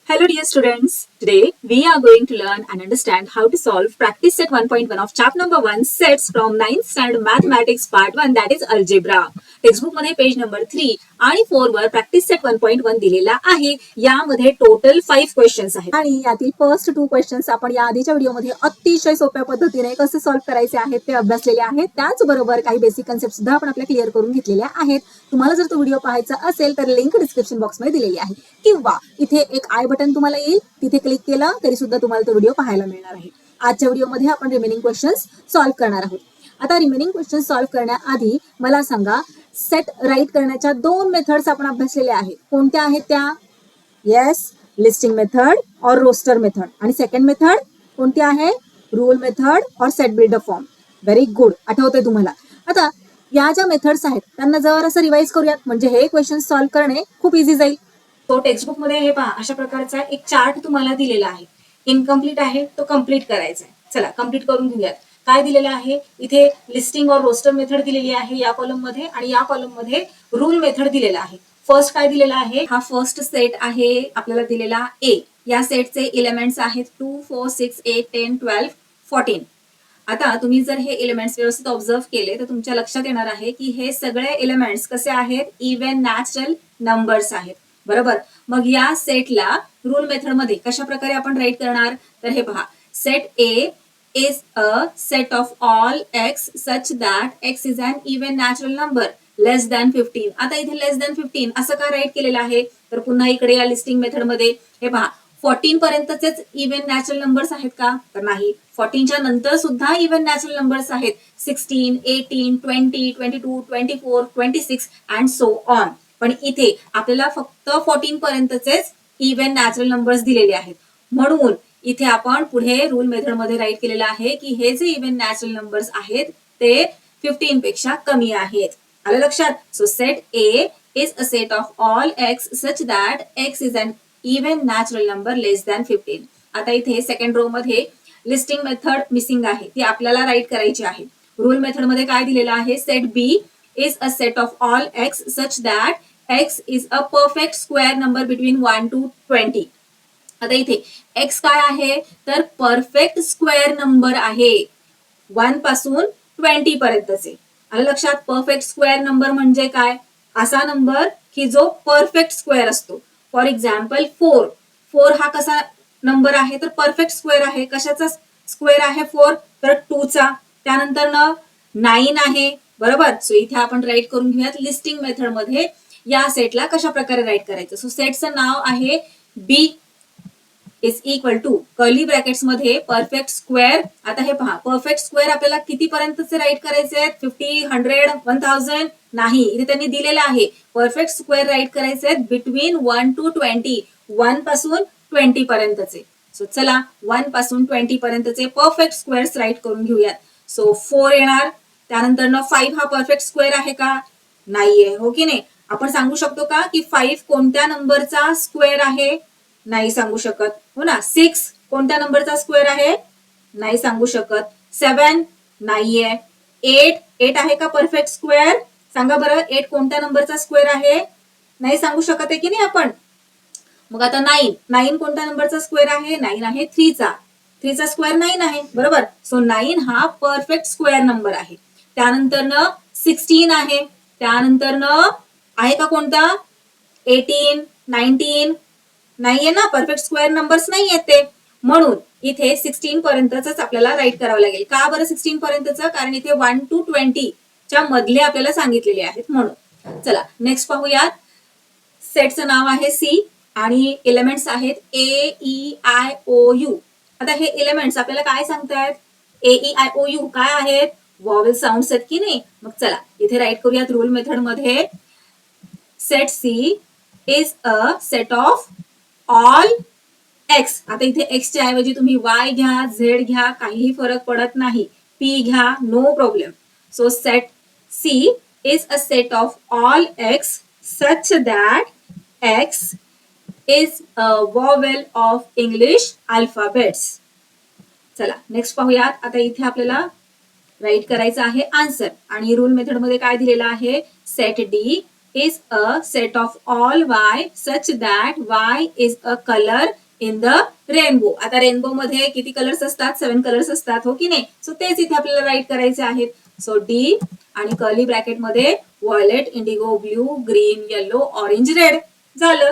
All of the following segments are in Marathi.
Hello dear students, today we are going to learn and understand how to solve practice set 1.1 of chapter number 1 sets from 9th standard mathematics part 1 that is algebra. Textbook मध्ये पेज नंबर 3 आणि 4 वर प्रॅक्टिस सेट 1.1 दिलेला आहे. यामध्ये टोटल 5 क्वेश्चन्स आहेत आणि यातील फर्स्ट 2 क्वेश्चन्स आपण या आधीच्या व्हिडिओमध्ये अतिशय सोप्या पद्धतीने कसे सॉल्व्ह करायचे आहेत ते अभ्यासलेले आहेत. त्याचबरोबर काही बेसिक कन्सेप्ट सुद्धा आपण आपल्या क्लिअर करून घेतलेल्या आहेत. तुम्हाला जर तो व्हिडिओ पाहायचा असेल तर लिंक डिस्क्रिप्शन बॉक्समध्ये दिलेली आहे किंवा इथे एक आय बटन तुम्हाला येईल, तिथे क्लिक केलं तरी सुद्धा तुम्हाला तो व्हिडिओ पाहायला मिळणार आहे. आजच्या व्हिडिओमध्ये आपण रिमेनिंग क्वेश्चन्स सॉल्व्ह करणार आहोत. आता रिमेनिंग क्वेश्चन सॉल्व्ह करण्याआधी मला सांगा, सेट राईट करण्याच्या 2 मेथड्स आपण अभ्यासलेल्या आहेत. कोणत्या आहेत त्या? येस, लिस्टिंग मेथड और रोस्टर मेथड. आणि सेकंड मेथड कोणती आहे? रूल मेथड और set builder form. Very good, आठवतंय तुम्हाला. आता या ज्या मेथड्स आहेत त्यांना जर असं रिवाइज करूयात, म्हणजे हे क्वेश्चन सॉल्व्ह करणे खूप इझी जाईल. तो टेक्स्टबुक मध्ये हे पहा, अशा प्रकारचा एक चार्ट तुम्हाला दिलेला आहे. इनकम्प्लीट आहे, तो कम्प्लीट करायचा आहे. चला कम्प्लीट करून घेऊयात. काय दिलेलं आहे इथे? लिस्टिंग और रोस्टर मेथड दिलेली आहे या कॉलम मध्ये, आणि या कॉलम मध्ये रूल मेथड दिलेला आहे. फर्स्ट काय दिलेला आहे? हा फर्स्ट सेट आहे आपल्याला दिलेला ए. या सेटचे एलिमेंट्स आहेत 2, 4, 6, 8, 10, 12, 14. आता तुम्ही जर हे एलिमेंट्स व्यवस्थित ऑब्झर्व केले तर तुमच्या लक्षात येणार आहे की हे सगळे एलिमेंट्स कसे आहेत? इव्हन नॅचरल नंबर्स आहेत, बरोबर. मग या सेटला रूल मेथड मध्ये कशा प्रकारे आपण राईट करणार? तर हे पहा, set A is a set of all x such that x is an even natural number less than 15. आता इथे लेस दॅन 15 असं का राईट केलेलं आहे? तर पुन्हा इकडे या लिस्टिंग मेथड मध्ये हे पहा, 14 पर्यंतचेच इव्हन नॅचरल नंबर्स आहेत का? तर नाही. 14च्या नंतर सुद्धा इव्हन नॅचरल नंबर्स आहेत. 16, 18, 20, 22, 24, 26 अँड सो ऑन. पण इथे आपल्याला फक्त 14 पर्यंतचेच इव्हन नॅचरल नंबर्स दिलेले आहेत. म्हणून इथे आपण पुढे रूल मेथड मध्ये राईट केलेलं आहे की हे जे इव्हन नॅचरल नंबर्स आहेत ते 15 पेक्षा कमी आहेत. आलं लक्षात? So set A is a set of all x such that x is an even natural number less than 15. आता इथे सेकंड रो मध्ये लिस्टिंग मेथड मिसिंग आहे, ती आपल्याला राईट करायची आहे. रूल मेथड मध्ये काय दिलेलं आहे? Set B is a set of all x such that x is a perfect square number between 1 to 20. आता इथे एक्स काय आहे? तर परफेक्ट स्क्वेअर नंबर आहे 1 पासून 20 पर्यंतचे. आलं लक्षात? परफेक्ट स्क्वेअर नंबर म्हणजे काय? असा नंबर की जो परफेक्ट स्क्वेअर असतो. फॉर एक्झाम्पल 4 हा कसा नंबर आहे? तर परफेक्ट स्क्वेअर आहे. कशाचा स्क्वेअर आहे 4? तर 2चा. त्यानंतर 9 आहे, बरोबर. सो इथे आपण राईट करून घेऊयात लिस्टिंग मेथड मध्ये या सेटला कशा प्रकारे राईट करायचं. सो सेटचं नाव आहे B is equal to curly brackets मध्ये परफेक्ट स्क्वेअर. आता हे पहा, परफेक्ट स्क्वेअर आपल्याला किती पर्यंतचे राईट करायचे आहेत? 50, 100, 1000? नाही, इथे त्यांनी दिलेलं आहे परफेक्ट स्क्वेअर राईट करायचे आहेत बिटवीन 1 to 20. 1 पासून 20 पर्यंतचे. सो चला 1 पासून 20 पर्यंतचे परफेक्ट स्क्वेअर्स राईट करून घेऊयात. सो 4 येणार. त्यानंतर 5 हा परफेक्ट स्क्वेअर आहे का? नाहीये, हो की नाही? आपण सांगू शकतो का की 5 कोणत्या नंबरचा स्क्वेअर आहे? नाही सांगू शकत, हो ना. 6 कोणत्या नंबरचा स्क्वेअर आहे? नाही सांगू शकत. 7 नाहीये. 8 आहे का परफेक्ट स्क्वेअर? सांगा बरं, 8 कोणत्या नंबरचा स्क्वेअर आहे? नाही सांगू शकत आहे की नाही आपण. मग आता 9 कोणत्या नंबरचा स्क्वेअर आहे? 9 आहे 3चा स्क्वेअर 9 आहे, बरोबर. सो 9 हा परफेक्ट स्क्वेअर नंबर आहे. त्यानंतर 16 आहे. त्यानंतर आहे का कोणता? 18, 19 नाहीये ना, परफेक्ट स्क्वेअर नंबर्स नाही आहेत ते. म्हणून इथे 16 पर्यंतच आपल्याला राईट करावं लागेल. का बरं 16 पर्यंतच? कारण इथे 1 to 20 च्या मधले आपल्याला सांगितलेले आहेत म्हणून. चला नेक्स्ट पाहूयात. सेटचं नाव आहे सी आणि एलिमेंट्स आहेत ए, ई, आय, ओ, यू. आता हे एलिमेंट्स आपल्याला काय सांगतायत? ए, ई, आय, ओ, यू काय आहेत? वॉवेल साऊंड्स आहेत की नाही? मग चला इथे राईट करूयात रूल मेथड मध्ये. Set C is a set of all X. आता इथे एक्सच्या ऐवजी तुम्ही वाय घ्या, झेड घ्या, काहीही फरक पडत नाही. पी घ्या, no problem. So set C is a set of all x such that x is a vowel of English alphabets. चला नेक्स्ट पाहूयात. आता इथे आपल्याला राईट करायचं आहे आन्सर. आणि रूल मेथड मध्ये काय दिलेलं आहे? Set D is a set of all y such that y is a color in the rainbow. आता रेनबो मध्ये किती कलर्स असतात? 7 कलर्स असतात, हो की नाही? सो तेच इथे आपल्याला राईट करायचे आहेत. सो डी आणि कर्ली ब्रॅकेट मध्ये violet, Indigo, blue, green, yellow, orange, red झालं.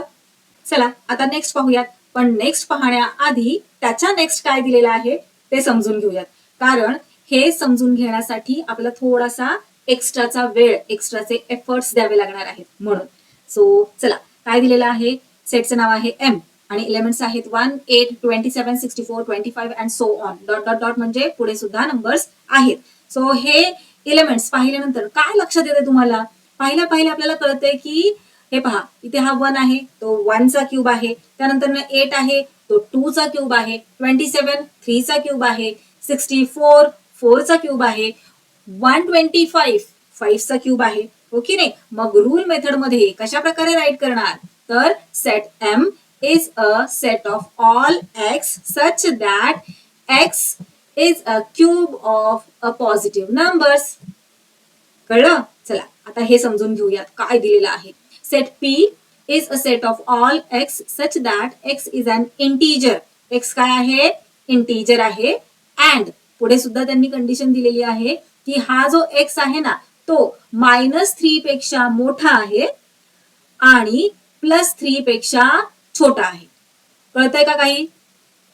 चला आता नेक्स्ट पाहूयात. पण नेक्स्ट पाहण्याआधी त्याच्या नेक्स्ट काय दिलेलं आहे ते समजून घेऊयात. कारण हे समजून घेण्यासाठी आपल्याला थोडासा एक्स्ट्राचा वेळ, एक्स्ट्राचे एफर्ट्स द्यावे लागणार आहेत म्हणून. सो चला काय दिलेलं आहे? सेटचं नाव आहे एम आणि एलिमेंट्स आहेत 1, 8, 27, 64, 25 and so on. Dot dot dot म्हणजे पुढे सुद्धा नंबर्स आहेत. सो हे एलिमेंट्स पाहिल्यानंतर काय लक्षात येते तुम्हाला? पाहिल्या आपल्याला कळतंय की हे पहा, इथे हा 1 आहे तो 1 चा क्यूब आहे. त्यानंतर 8 आहे तो 2 चा क्यूब आहे. 27 3 चा क्यूब आहे. 64 4 चा क्यूब आहे. 125 5 चा क्यूब आहे, हो की नाही? मग रूल मेथड मध्ये कशा प्रकारे राईट करणार? तर set M is a set of all x such that x is a cube of a positive numbers. कळलं? चला आता हे समजून घेऊयात काय दिलेलं आहे. Set p is a set of all x such that x is an integer. x काय आहे? इंटीजर आहे. अँड पुढे सुद्धा त्यांनी कंडिशन दिलेली आहे की हा जो x आहे ना तो -3 पेक्षा मोठा आहे आणि +3 पेक्षा छोटा आहे. कळतंय का काही?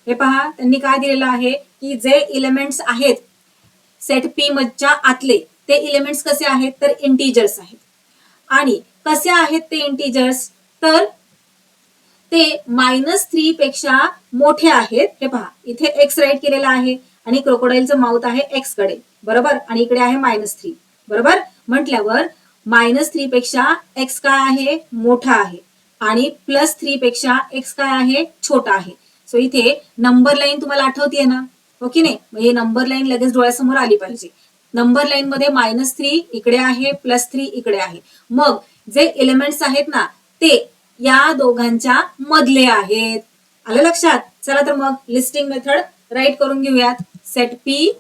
हे पहा त्यांनी काय दिलेलं आहे की जे एलिमेंट्स आहेत सेट पी मधच्या आतले ते एलिमेंट्स कसे आहेत? तर इंटीजर्स आहेत. आणि कसे आहेत ते इंटीजर्स? तर ते -3 पेक्षा मोठे आहेत. हे पहा इथे एक्स राईट केलेला आहे आणि क्रोकोडाईलचं माउथ आहे एक्स कडे, बरोबर? आणि इकडे आहे -3, बरोबर? म्हटल्यावर -3 पेक्षा एक्स काय आहे? मोठा आहे आणि +3 पेक्षा एक्स काय आहे? छोटा आहे. सो इथे नंबर लाईन तुम्हाला आठवतीये ना, हो की नाही? हे नंबर लाईन लगेच डोळ्यासमोर आली पाहिजे. नंबर लाईन मध्ये -3 इकडे आहे, +3 इकडे आहे. मग जे एलिमेंट्स आहेत ना ते या दोघांच्या मधले आहेत. आलं लक्षात? चला तर मग लिस्टिंग मेथड राईट करून घेऊयात. Set P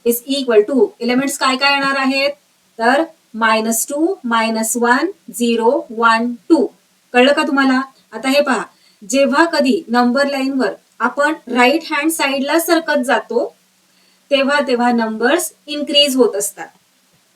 is equal to elements काय काय येणार आहेत? तर -2, -1, 0, 1, 2. कळलं का तुम्हाला? आता हे पहा, जेव्हा कधी नंबर लाईनवर आपण राईट हँड साइडला सरकत जातो तेव्हा नंबर्स इन्क्रीज होत असतात.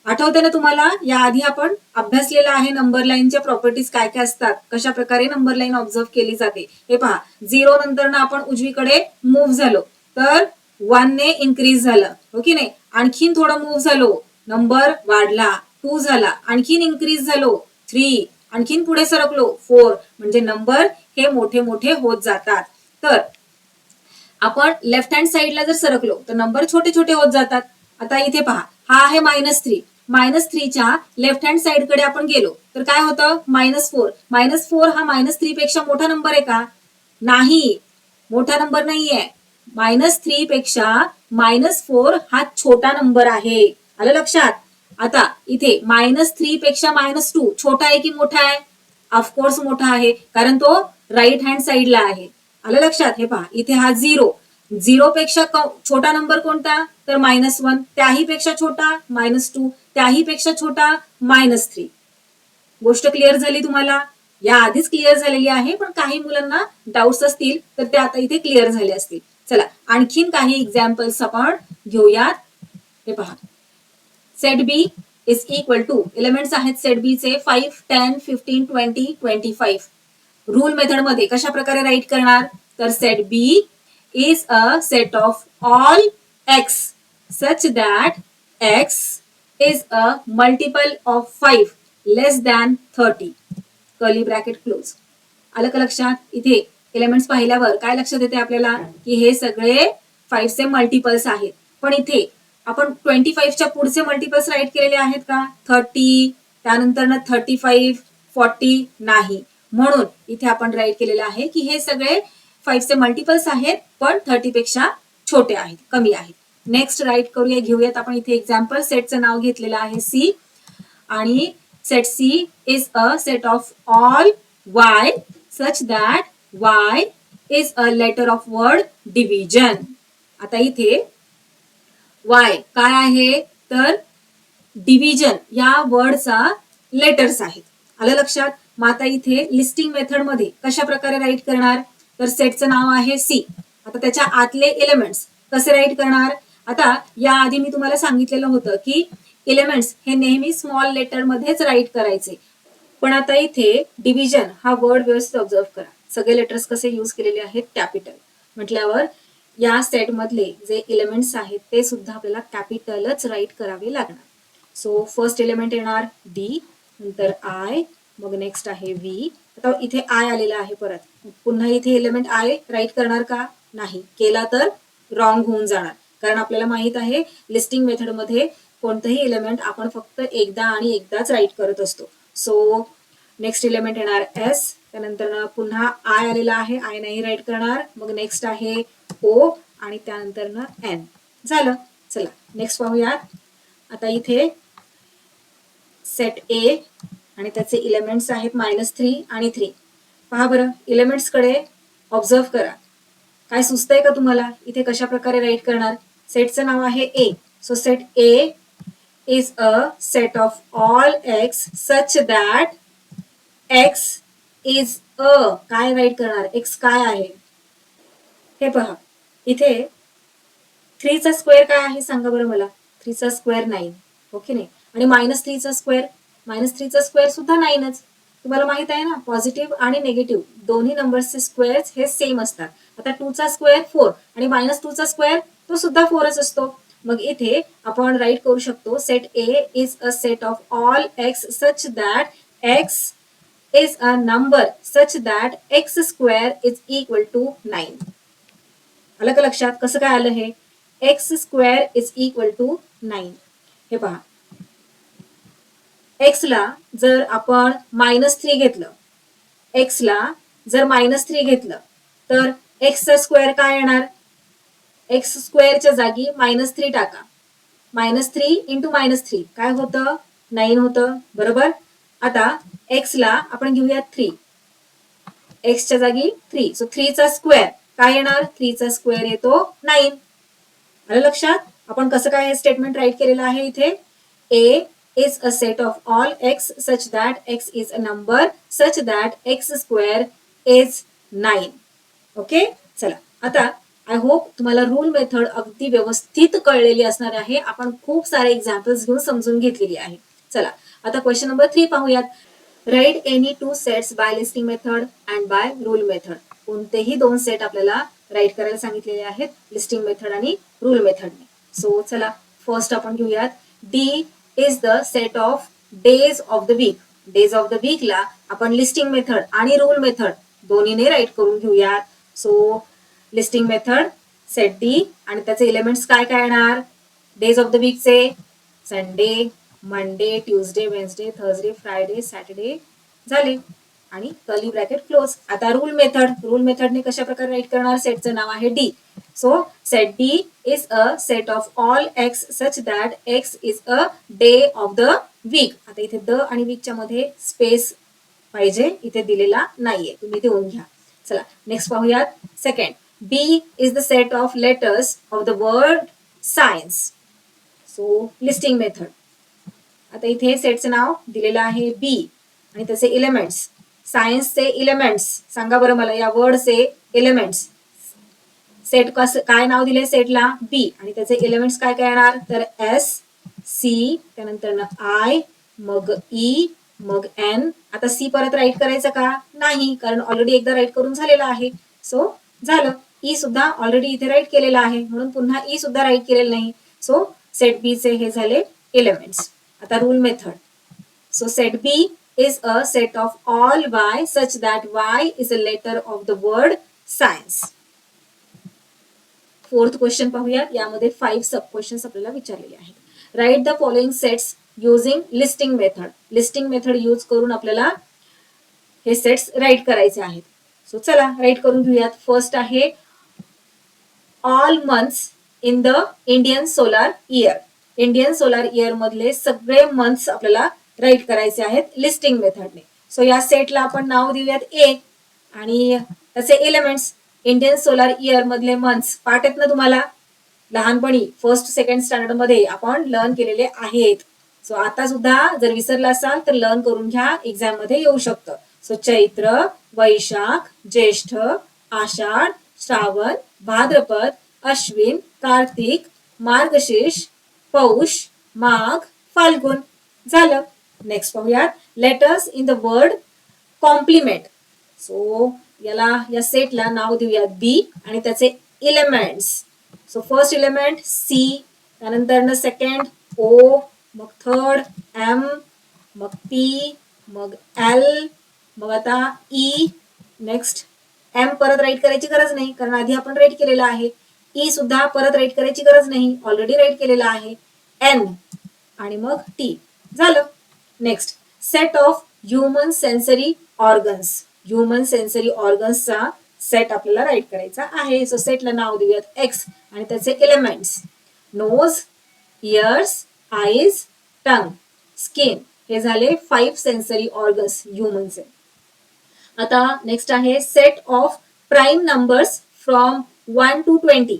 आठवते ना तुम्हाला? याआधी आपण अभ्यासलेला आहे नंबर लाईनच्या प्रॉपर्टीज काय काय असतात, कशा प्रकारे नंबर लाईन ऑब्झर्व केली जाते. हे पहा, 0 नंतर आपण उजवीकडे मूव्ह झालो तर 1 ने इन्क्रीज झालं, हो की नाही? आणखीन थोडं मूव्ह झालो, नंबर वाढला, 2 झाला, आणखीन इन्क्रीज झालो 3, आणखीन पुढे सरकलो 4, म्हणजे नंबर हे मोठे मोठे होत जातात. तर आपण लेफ्ट हँड साइडला जर सरकलो तर नंबर छोटे छोटे होत जातात. आता इथे पहा, हा आहे -3. -3च्या लेफ्ट हँड साइड कडे आपण गेलो तर काय होतं? -4. -4 हा -3 पेक्षा मोठा नंबर आहे का? नाही, मोठा नंबर नाहीये. -3 पेक्षा -4 हा छोटा नंबर आहे. आलं लक्षात? आता इथे -3 पेक्षा -2 छोटा आहे की मोठा आहे? ऑफकोर्स मोठा आहे, कारण तो राईट हँड साइडला आहे. आलं लक्षात? हे पहा, इथे हा 0 पेक्षा छोटा नंबर कोणता? तर -1. त्याही पेक्षा छोटा -2. त्याही पेक्षा छोटा -3. गोष्ट क्लिअर झाली तुम्हाला? या आधीच क्लिअर झालेली आहे, पण काही मुलांना डाऊट्स असतील तर ते आता इथे क्लिअर झाले असतील. चला आणखीन काही एक्झाम्पल्स आपण घेऊयात. हे पहा, set B is equal to elements आहेत सेट बी चे 5, 10, 15, 20, 25. रूल मेथड मध्ये कशा प्रकारे राईट करणार? तर set B is a set of all x such that x is a multiple of 5 less than 30. Curly bracket close. आलं का लक्षात? इथे एलिमेंट्स पाहिल्यावर काय लक्षात येते आपल्याला की हे सगळे 5 चे मल्टिपल्स आहेत. पण इथे आपण 25च्या पुढचे मल्टिपल्स राईट केलेले आहेत का? 30, त्यानंतर 35, 40 नाही. म्हणून इथे आपण राईट केलेलं आहे की हे सगळे 5 चे मल्टिपल्स आहेत पण 30 पेक्षा छोटे आहेत, कमी आहेत. नेक्स्ट राईट करूया, घेऊयात आपण इथे एक्झाम्पल. सेटचं नाव घेतलेलं आहे सी आणि set C is a set of all Y such that Y is a letter of word division. आता इथे वाय काय आहे? तर डिव्हिजन या वर्डचा लेटर्स आहेत. आलं लक्षात? मग आता इथे लिस्टिंग मेथड मध्ये कशा प्रकारे राईट करणार? तर सेटचं नाव आहे सी. आता त्याच्या आतले एलिमेंट्स कसे राईट करणार? आता याआधी मी तुम्हाला सांगितलेलं होतं की एलिमेंट्स हे नेहमी स्मॉल लेटर मध्येच राईट करायचे. पण आता इथे डिव्हिजन हा वर्ड व्यवस्थित ऑब्झर्व करा. सगळे लेटर्स कसे यूज केलेले आहेत? कॅपिटल. म्हटल्यावर या सेट मधले जे एलिमेंट्स आहेत ते सुद्धा आपल्याला कॅपिटलच राईट करावे लागणार. सो फर्स्ट एलिमेंट येणार डी, नंतर आय, मग नेक्स्ट आहे व्ही. आता इथे आय आलेला आहे परत. पुन्हा इथे एलिमेंट आय राईट करणार का? नाही. केला तर रॉंग होऊन जाणार. कारण आपल्याला माहित आहे लिस्टिंग मेथडमध्ये कोणतंही एलिमेंट आपण फक्त एकदा आणि एकदाच राईट करत असतो. सो नेक्स्ट एलिमेंट येणार एस, त्यानंतर पुन्हा आय आलेला आहे, आय नाही राईट करणार. मग नेक्स्ट आहे ओ आणि त्यानंतर एन. झालं. चला नेक्स्ट पाहूयात. आता इथे सेट ए आणि त्याचे एलिमेंट्स आहेत -3 आणि 3. पहा बरं, एलिमेंट्स कडे ऑब्झर्व करा. काय सुचतंय का तुम्हाला? इथे कशा प्रकारे राईट करणार? सेटचं नाव आहे A. So set A is a set of all x such that x is a, काय राईट करणार? एक्स काय आहे? हे पहा, इथे 3 चा स्क्वेअर काय आहे सांगा बरं मला? 3 चा स्क्वेअर 9, ओके नाही? आणि -3 चा स्क्वेअर, -3 चा स्क्वेअर सुद्धा 9च. तुम्हाला माहित आहे ना, पॉझिटिव्ह आणि निगेटिव्ह दोन्ही नंबर्सचे स्क्वेअर्स हे सेम असतात. आता 2 चा स्क्वेअर 4 आणि -2 चा स्क्वेअर तो सुद्धा 4च असतो. मग इथे आपण राईट करू शकतो set A is a set of all x such that x is a number such that X square is equal to 9. आलं का लक्षात? कसं काय आलं हे? X square is equal to 9. हे पहा, एक्स ला जर आपण -3 घेतलं, एक्स ला जर -3 घेतलं तर एक्सचा स्क्वेअर काय येणार? एक्स स्क्वेअरच्या जागी -3 टाका. -3 इंटू -3 काय होतं? 9 होतं. बरोबर. आता एक्स ला आपण घेऊया 3, एक्सच्या जागी 3. सो 3 चा स्क्वेअर काय येणार? 3 चा स्क्वेअर येतो 9. आलं लक्षात? आपण कसं काय हे स्टेटमेंट राईट केलेलं आहे इथे? A is a set of all x such that x is a number such that X square is 9. Okay. चला आता आय होप तुम्हाला रूल मेथड अगदी व्यवस्थित कळलेली असणार आहे. आपण खूप सारे एक्झाम्पल्स घेऊन समजून घेतलेली आहे. चला आता क्वेश्चन नंबर 3 पाहूयात. Write any 2 sets by listing method and by rule method. कोणतेही 2 सेट आपल्याला राईट करायला सांगितलेले आहेत लिस्टिंग मेथड आणि रूल मेथडने. सो चला फर्स्ट आपण घेऊयात. D is the set of days of the week. Days of the वीकला आपण लिस्टिंग मेथड आणि रूल मेथड दोन्हीने राईट करून घेऊयात. So listing method set D आणि त्याचे एलिमेंट्स काय काय येणार? Days of the वीकचे Sunday, Monday, Tuesday, Wednesday, Thursday, Friday, Saturday झाले आणि कर्ली ब्रॅकेट क्लोज. आता रूल मेथड, रूल मेथडने कशा प्रकारे राईट करणार? सेटचं नाव आहे D. So set D is a set of all x such that x is a day of the week. आता इथे द आणि वीकच्या मध्ये स्पेस पाहिजे, इथे दिलेला नाहीये, तुम्ही देऊन घ्या. चला नेक्स्ट पाहूयात. Second, B is the set of letters of the word science. So listing method. आता इथे सेटचं नाव दिलेलं आहे बी आणि त्याचे एलिमेंट्स, सायन्सचे एलिमेंट्स सांगा बरं मला, या वर्डचे एलिमेंट्स. सेट काय नाव दिले सेटला? बी आणि त्याचे एलिमेंट्स काय काय येणार? तर एस, सी, त्यानंतर आय, मग ई, मग एन. आता सी परत राईट करायचं का? नाही, कारण ऑलरेडी एकदा राईट करून झालेला आहे. सो झालं. ई सुद्धा ऑलरेडी इथे राईट केलेला आहे म्हणून पुन्हा ई सुद्धा राईट केलेलं नाही. सो सेट बी चे हे झाले एलिमेंट्स. आता rule method. So set B is a set of all Y such that Y is a letter of the word science. Fourth question पाहूयात. यामध्ये 5 सब क्वेश्चन्स आपल्याला विचारलेले आहेत. Write the following sets using listing method. Listing method use करून आपल्याला हे सेट्स राईट करायचे आहेत. सो चला राईट करून घेऊयात. फर्स्ट आहे all months in the Indian solar year. Indian solar year मधले सगळे मंथ्स आपल्याला राईट करायचे आहेत लिस्टिंग मेथडने. सो या सेटला आपण नाव देऊयात ए आणि त्याचे एलिमेंट्स इंडियन सोलार इयर मधले मंथ्स पाठ आहेत ना तुम्हाला? लहानपणी फर्स्ट सेकंड स्टँडर्ड मध्ये आपण लर्न केलेले आहेत. सो आता सुद्धा जर विसरला असाल तर लर्न करून घ्या, एक्झाम मध्ये येऊ शकतं. सो चैत्र, वैशाख, ज्येष्ठ, आषाढ, श्रावण, भाद्रपद, अश्विन, कार्तिक, मार्गशीर्ष, पौष, माघ, फाल्गुन. झालं. नेक्स्ट पाहूयात, letters in the word complement. So या सेटला नाव देऊयात बी आणि त्याचे elements. So first element C, त्यानंतर सेकंड ओ, मग थर्ड एम, मग पी, मग एल, मग आता ई. नेक्स्ट एम परत राईट करायची गरज नाही कारण आधी आपण राईट केलेला आहे. ई सुद्धा परत राईट करायची गरज नाही, ऑलरेडी राईट केलेला आहे. एन आणि मग टी. झालं. Next set of human sensory organs. Human sensory ऑर्गन्सचा सेट आपल्याला राईट करायचा आहे. सो सेटला नाव देऊयात एक्स आणि त्याचे elements nose, ears, eyes, tongue, skin. हे झाले 5 सेन्सरी ऑर्गन्स ह्युमनचे. आता नेक्स्ट आहे set of prime numbers from 1 to 20.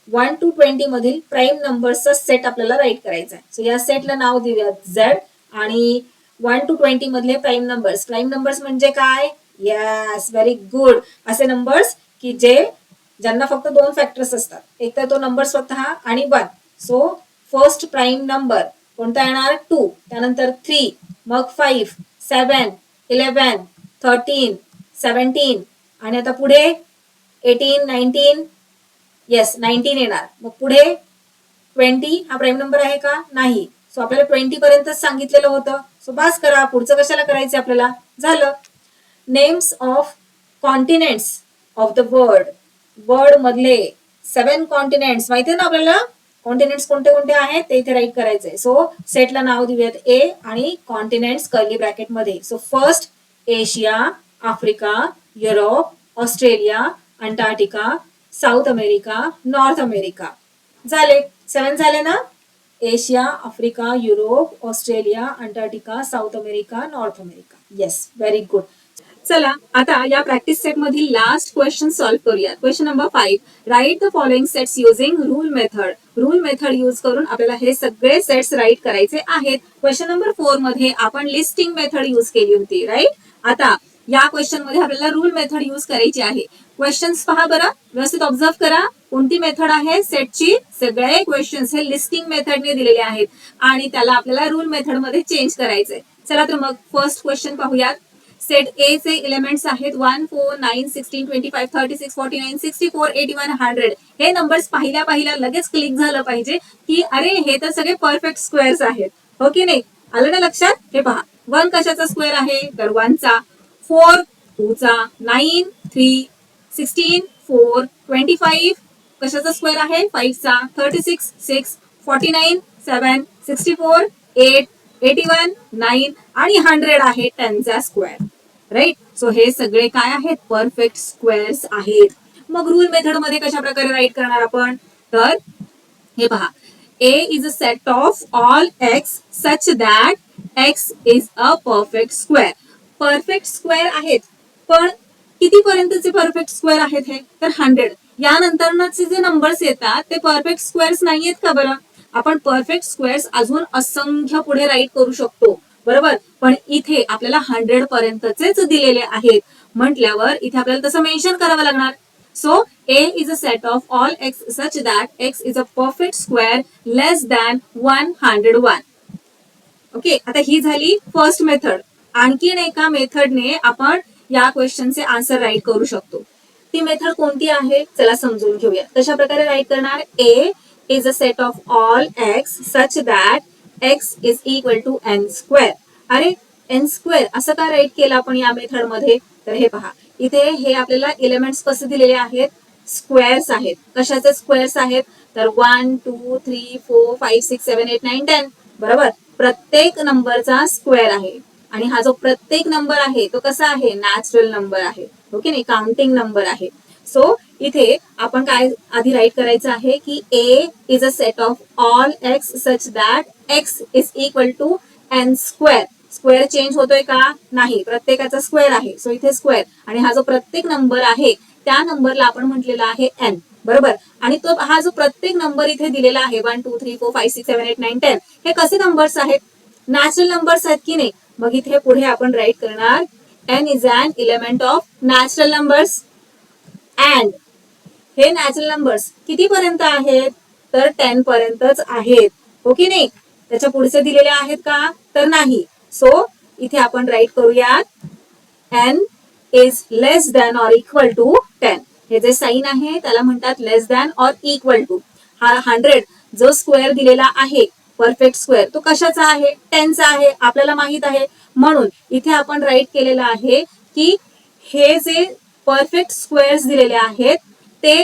1 to 20 मधील प्राईम नंबर्सचा सेट आपल्याला राईट करायचा आहे. सो या सेटला नाव देऊयात झेड आणि 1 to 20 मधले प्राईम नंबर्स. प्राईम नंबर्स म्हणजे काय? Yes, very good. असे नंबर्स की ज्यांना फक्त 2 फॅक्टर्स असतात, एक तर तो नंबर स्वतः आणि 1. सो फर्स्ट प्राईम नंबर कोणता येणार? 2, त्यानंतर 3, मग 5, 7, 11, 13, 17 आणि आता पुढे 18, 19. येस, 19 येणार. मग पुढे 20 हा प्राईम नंबर आहे का? नाही. सो आपल्याला 20 पर्यंतच सांगितलेलं होतं. सो बास करा, पुढचं कशाला करायचं आपल्याला. झालं. Names of continents of the world. World मधले 7 कॉन्टिनेंट्स माहिती आहे ना आपल्याला. कॉन्टिनेंट्स कोणते कोणते आहेत ते इथे राईट करायचंय. सो सेटला नाव देऊयात ए आणि कॉन्टिनेंट्स कर्ली ब्रॅकेट मध्ये. So first Asia, Africa, Europe, Australia, Antarctica, south America, north America. झाले. 7 झाले ना. Asia, Africa, Europe, Australia, Antarctica, south America, north America. Yes, very good. चला आता या प्रॅक्टिस सेट मधील लास्ट क्वेश्चन सॉल्व्ह करूया. Question number 5. Right the following sets using rule method. Rule method use करून आपल्याला हे सगळे सेट्स राईट करायचे आहेत. क्वेश्चन नंबर 4 मध्ये आपण लिस्टिंग मेथड यूज केली होती, राईट. आता या क्वेश्चन मध्ये आपल्याला रूल मेथड यूज करायची आहे. क्वेश्चन्स पहा बरं, व्यवस्थित ऑब्झर्व करा. कोणती मेथड आहे सेटची? सगळे क्वेश्चन्स हे लिस्टिंग मेथडने दिलेले आहेत आणि त्याला आपल्याला रूल मेथड मध्ये चेंज करायचंय. चला तर मग फर्स्ट क्वेश्चन पाहूयात. सेट ए चे एलिमेंट्स आहेत 1, 4, 9, 16, 25, 36, 49, 64, 81, 100. हे नंबर्स पाहिल्या लगेच क्लिक झालं पाहिजे की अरे हे तर सगळे परफेक्ट स्क्वेअर्स आहेत, हो की नाही. आलं ना लक्षात. हे पहा, 1 कशाचा स्क्वेअर आहे तर 1 चा, 4 2 चा, 9 3, 16 4, 25 कशाचा स्क्वेअर आहे 5 चा, 36 6, 49 7, 64 8, 81 9 आणि 100 आहे 10 चा स्क्वेअर, राईट. सो हे सगळे काय आहेत? परफेक्ट स्क्वेअर्स आहेत. मग रूल मेथड मध्ये कशा प्रकारे राईट करणार आपण तर हे पहा, A is a set of all x such that x is a perfect square. Perfect square आहेत, पण किती पर्यंतचे परफेक्ट स्क्वेअर आहेत हे तर 100. यानंतरचे जे नंबर्स येतात ते परफेक्ट स्क्वेअर्स नाहीयेत का बरं. आपण परफेक्ट स्क्वेअर्स अजून असंख्य पुढे राईट करू शकतो, बरोबर. पण इथे आपल्याला 100 पर्यंतचेच दिलेले आहेत म्हटल्यावर इथे आपल्याला तसं मेन्शन करावं लागणार. So A is a set of all x such that x is a perfect square less than 101. Okay, आता ही झाली फर्स्ट मेथड. आणखीन एका मेथडने आपण या क्वेश्चनचे आन्सर राईट करू शकतो. ती मेथड कोणती आहे चला समजून घेऊया. कशा प्रकारे राईट करणार. A is a set of all x such that x is equal to n square. अरे n square असं का राईट केलं आपण या मेथड मध्ये तर हे पहा, इथे हे आपल्याला एलिमेंट्स कसे दिलेले आहेत स्क्वेअर्स आहेत. कशाचे स्क्वेअर्स आहेत तर 1 2 3 4 5 6 7 8 9 10, बरोबर. प्रत्येक नंबरचा स्क्वेअर आहे आणि हा जो प्रत्येक नंबर आहे तो कसा आहे नॅचरल नंबर आहे, ओके नाही, काउंटिंग नंबर आहे. सो इथे आपण काय आधी राईट करायचं आहे की A is a set of all x such that x is equal to n square. Square change होतोय का नाही, प्रत्येकाचा स्क्वेअर आहे. सो इथे स्क्वेअर आणि हा जो प्रत्येक नंबर आहे त्या नंबरला आपण म्हटलेला आहे n, बरोबर. आणि तो हा जो प्रत्येक नंबर इथे दिलेला आहे 1 2 3 4 5 6 7 8 9 10 हे कसे नंबर्स आहेत नॅचरल नंबर्स आहेत की नाही. मग इथे पुढे आपण राईट करणार n is an element of natural numbers. And हे नॅचरल नंबर्स किती पर्यंत आहेत, तर 10 पर्यंतच आहेत. हो की नाही. त्याच्या पुढचे दिलेले आहेत का, तर नाही. सो इथे आपण राईट करूयात n is less than or equal to 10. हे जे साइन आहे त्याला म्हणतात less than or equal to. हा 100 जो स्क्वेअर दिलेला आहे परफेक्ट स्क्वेअर तो कशाचा आहे, 10 चा आहे, आपल्याला माहित आहे. म्हणून इथे आपण राईट केलेलं आहे की हे जे परफेक्ट स्क्वेअर्स दिलेले आहेत ते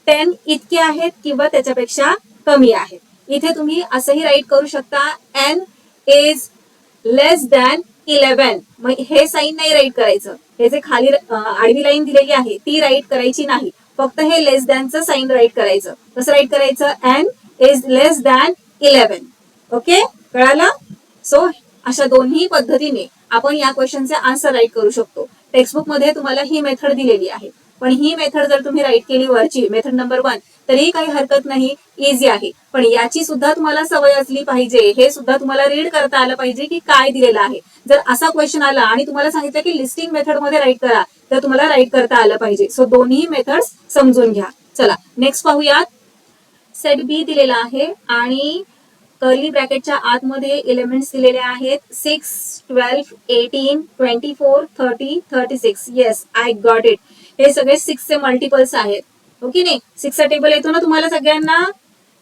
10 इतके आहेत किंवा त्याच्यापेक्षा कमी आहेत. इथे तुम्ही असंही राईट करू शकता n इज लेस दॅन 11. मग हे साइन नाही राईट करायचं. हे जे खाली आडवी लाईन दिलेली आहे ती राईट करायची नाही, फक्त हे लेस दॅनचं साइन राईट करायचं. कसं राईट करायचं, n is less than 11. Okay, कळालं. सो अशा दोन्ही पद्धतीने आपण या क्वेश्चनचे आन्सर राईट करू शकतो. टेक्स्टबुक मध्ये तुम्हाला ही मेथड दिलेली आहे, पण ही मेथड जर तुम्ही राईट केली वरची मेथड नंबर 1 तरी काही हरकत नाही, इझी आहे. पण याची सुद्धा तुम्हाला सवय असली पाहिजे, हे सुद्धा तुम्हाला रीड करता आलं पाहिजे की काय दिलेलं आहे. जर असा क्वेश्चन आला आणि तुम्हाला सांगितलं की लिस्टिंग मेथड मध्ये राईट करा, तर तुम्हाला राईट करता आलं पाहिजे. सो दोन्ही मेथड्स समजून घ्या. चला नेक्स्ट पाहूयात. सेट बी दिलेला आहे आणि कर्ली ब्रॅकेटच्या आतमध्ये एलिमेंट्स दिलेले आहेत 6, 12, 18, 24, 30, 36. Yes, I got it. हे सगळे 6 चे मल्टिपल्स आहेत. ओके नाही. 6 चा टेबल येतो ना तुम्हाला सगळ्यांना,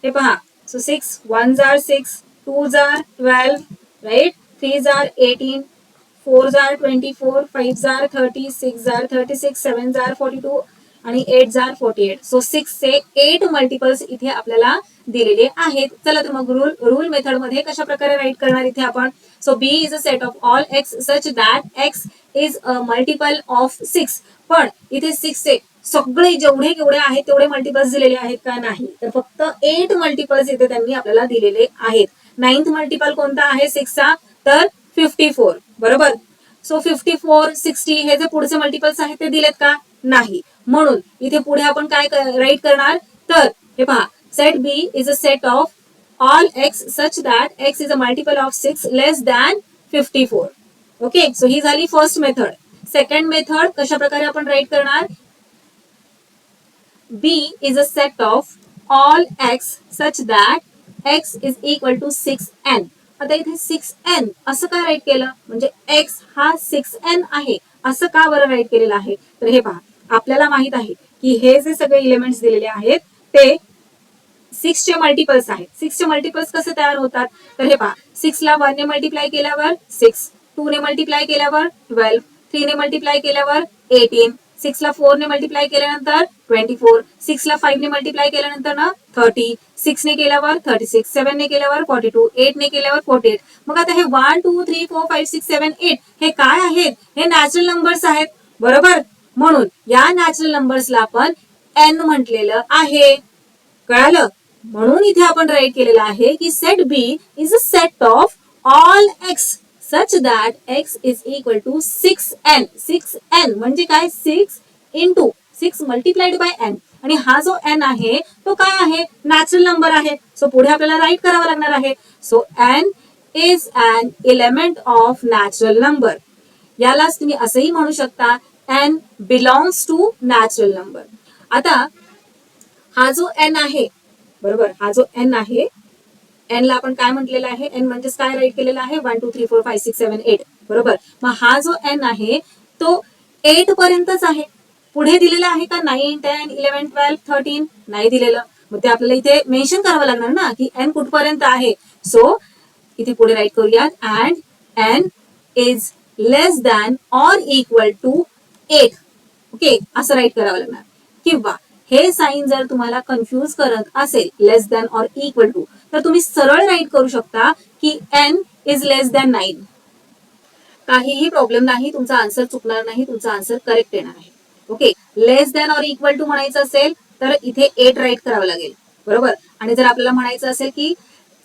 हे पहा. सो 6 1 जार 6, 2 जार 12, राईट, 3 जार 18, 4 जार 24, 5 जार 30, 6 जार 36, 7 जार 42 आणि 8 जार 48. सो 6 चे 8 मल्टिपल्स इथे आपल्याला दिलेले आहेत. चला तर मग रूल मेथड मध्ये कशा प्रकारे राईट करणार इथे आपण. So B is a set of all x such that x is a multiple of 6. पण इथे 6 चे सगळे जेवढे केवढे आहेत तेवढे मल्टिपल्स दिलेले आहेत का, नाही. तर फक्त 8 मल्टिपल्स इथे त्यांनी आपल्याला दिलेले आहेत. 9th मल्टिपल कोणता आहे 6 चा, तर 54. बरोबर. सो 54, 60 हे जे पुढचे मल्टिपल्स आहेत ते दिलेत का, नाही. म्हणून इथे पुढे आपण काय राईट करणार, तर हे पहा. Set B is a set of all x such that x is a multiple of 6 less than 54. Okay. So ही झाली फर्स्ट मेथड. सेकंड मेथड कशा प्रकारे आपण राईट करणार. B is a set of all x such that x is equal to 6n. आता इथे 6n असं का राईट केलं, म्हणजे x हा 6n आहे असं का बरं राईट केलेलं आहे. तर हे पहा, आपल्याला माहित आहे की हे जे सगळे एलिमेंट्स दिलेले आहेत ते 6 चे मल्टिपल्स आहेत. 6 चे मल्टिपल्स कसे तयार होतात, तर हे पहा. 6 ला 1 ने मल्टिप्लाय केल्यावर 6, 2 ने मल्टिप्लाय केल्यावर 12, 3 ने मल्टिप्लाय केल्यावर 18, 6 ला 4 ने मल्टिप्लाय केल्यानंतर 24, 6 ला 5 ने मल्टिप्लाय केल्यानंतर ना 30, 6 ने केल्यावर 36, 7 ने केल्यावर 42, 8 ने केल्यावर 48. मग आता हे 1 2 3 4 5 6 7 8 हे काय आहेत, हे नॅचरल नंबर्स आहेत. बरोबर. म्हणून या नॅचरल नंबर्सला आपण n म्हटलेलं आहे. कळालं. म्हणून इथे आपण राईट केलेलं आहे की set B is a set of all x such that x is equal to 6n. 6n म्हणजे काय, 6 इंटू 6 मल्टिप्लाइड बाय n. आणि हा जो n आहे तो काय आहे, नॅचरल नंबर आहे. सो पुढे आपल्याला राईट करावं लागणार आहे. So n is an element of natural number. यालाच तुम्ही असंही म्हणू शकता n belongs to natural number. आता हा जो n आहे, बरोबर, हा जो n आहे, n ला आपण काय म्हटलेलं आहे, n म्हणजे काय राईट केलेलं आहे, 1 2 3 4 5 6 7 8. बरोबर. मग हा जो n आहे तो 8 पर्यंतच आहे. पुढे दिलेला आहे का 9 10 11 12 13, नाही दिलेलं. मग ते आपल्याला इथे मेन्शन करावं लागणार ना की n कुठपर्यंत आहे. सो इथे पुढे राईट करूयात and n is less than or equal to 8. Okay, असं राईट करावं लागणार. किंवा हे साइन जर तुम्हाला कन्फ्यूज करत असेल लेस दॅन ऑर इक्वल टू, तर तुम्ही सरळ राईट करू शकता की n इज लेस दॅन 9. काहीही प्रॉब्लेम नाही, तुमचा आन्सर चुकणार नाही, तुमचा आन्सर करेक्ट येणार आहे. Okay. Less than or equal to म्हणायचं असेल तर इथे 8 राईट करावं लागेल. बरोबर. आणि जर आपल्याला म्हणायचं असेल की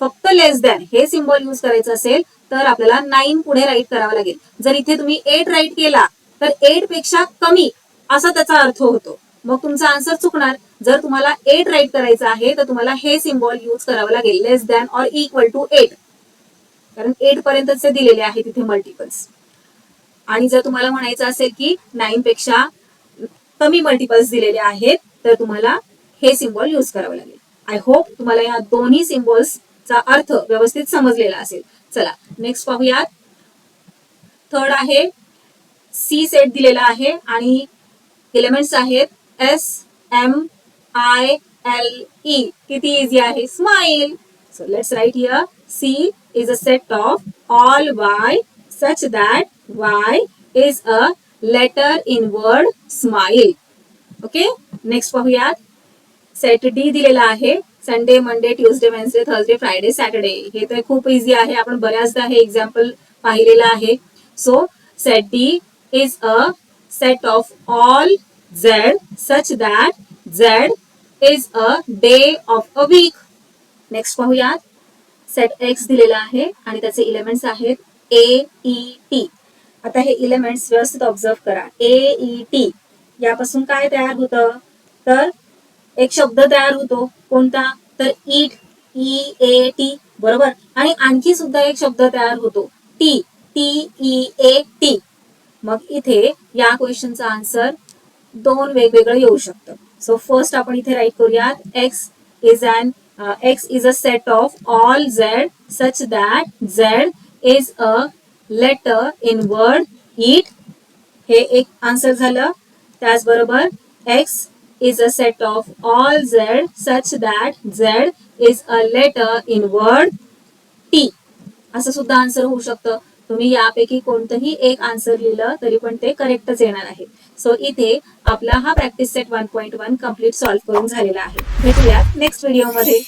फक्त लेस दॅन हे सिम्बॉल यूज करायचं असेल तर आपल्याला 9 पुढे राईट करावं लागेल. जर इथे तुम्ही 8 राईट केला तर 8 पेक्षा कमी असा त्याचा अर्थ होतो. मग तुमचा आन्सर चुकणार. जर तुम्हाला 8 राईट करायचं आहे तर तुम्हाला हे सिम्बॉल यूज करावं लागेल, लेस दॅन ऑर इक्वल टू 8. कारण 8 पर्यंतचे दिलेले आहेत तिथे मल्टिपल्स. आणि जर तुम्हाला म्हणायचं असेल की 9 पेक्षा कमी मल्टिपल्स दिलेले आहेत तर तुम्हाला हे सिम्बॉल यूज करावं लागेल. आय होप तुम्हाला या दोन्ही सिम्बॉल्सचा अर्थ व्यवस्थित समजलेला असेल. चला नेक्स्ट पाहूयात. थर्ड आहे सी सेट दिलेला आहे आणि एलिमेंट्स आहेत SMILE. किती इझी आहे, smile. So let's write here C is a set of all Y such that Y is a letter in word smile. Okay, next पाहूयात. सेट डी दिलेला आहे Sunday, Monday, Tuesday, Wednesday, Thursday, Friday, Saturday. हे तर खूप इझी आहे, आपण बऱ्याचदा हे एक्झाम्पल पाहिलेलं आहे. So set D is a set of all Z such that Z is a day of a week. Next पाहूयात. सेट एक्स दिलेला आहे आणि त्याचे इलेमेंट्स आहेत AET. आता हे इलेमेंट्स व्यवस्थित ऑब्झर्व करा. AET यापासून काय तयार होतं, तर एक शब्द तयार होतो. कोणता, तर ईट, EAT, बरोबर. आणि आणखी सुद्धा एक शब्द तयार होतो, टी, TEAT. मग इथे या क्वेश्चनचा आन्सर दोन वेगवेगळं येऊ शकतं. सो फर्स्ट आपण इथे राईट करूयात x is a set of all Z such that Z is a letter in word eat. हे एक आन्सर झालं. त्याचबरोबर x is a set of all Z such that Z is a letter in word T. असं सुद्धा आन्सर होऊ शकतं. तुम्ही यापैकी कोणतंही एक आन्सर लिहिलं तरी पण ते करेक्टच येणार आहे. सो इथे आपला हा प्रॅक्टिस सेट 1.1 कम्प्लीट सॉल्व्ह करून झालेला आहे. भेटूया नेक्स्ट व्हिडिओमध्ये.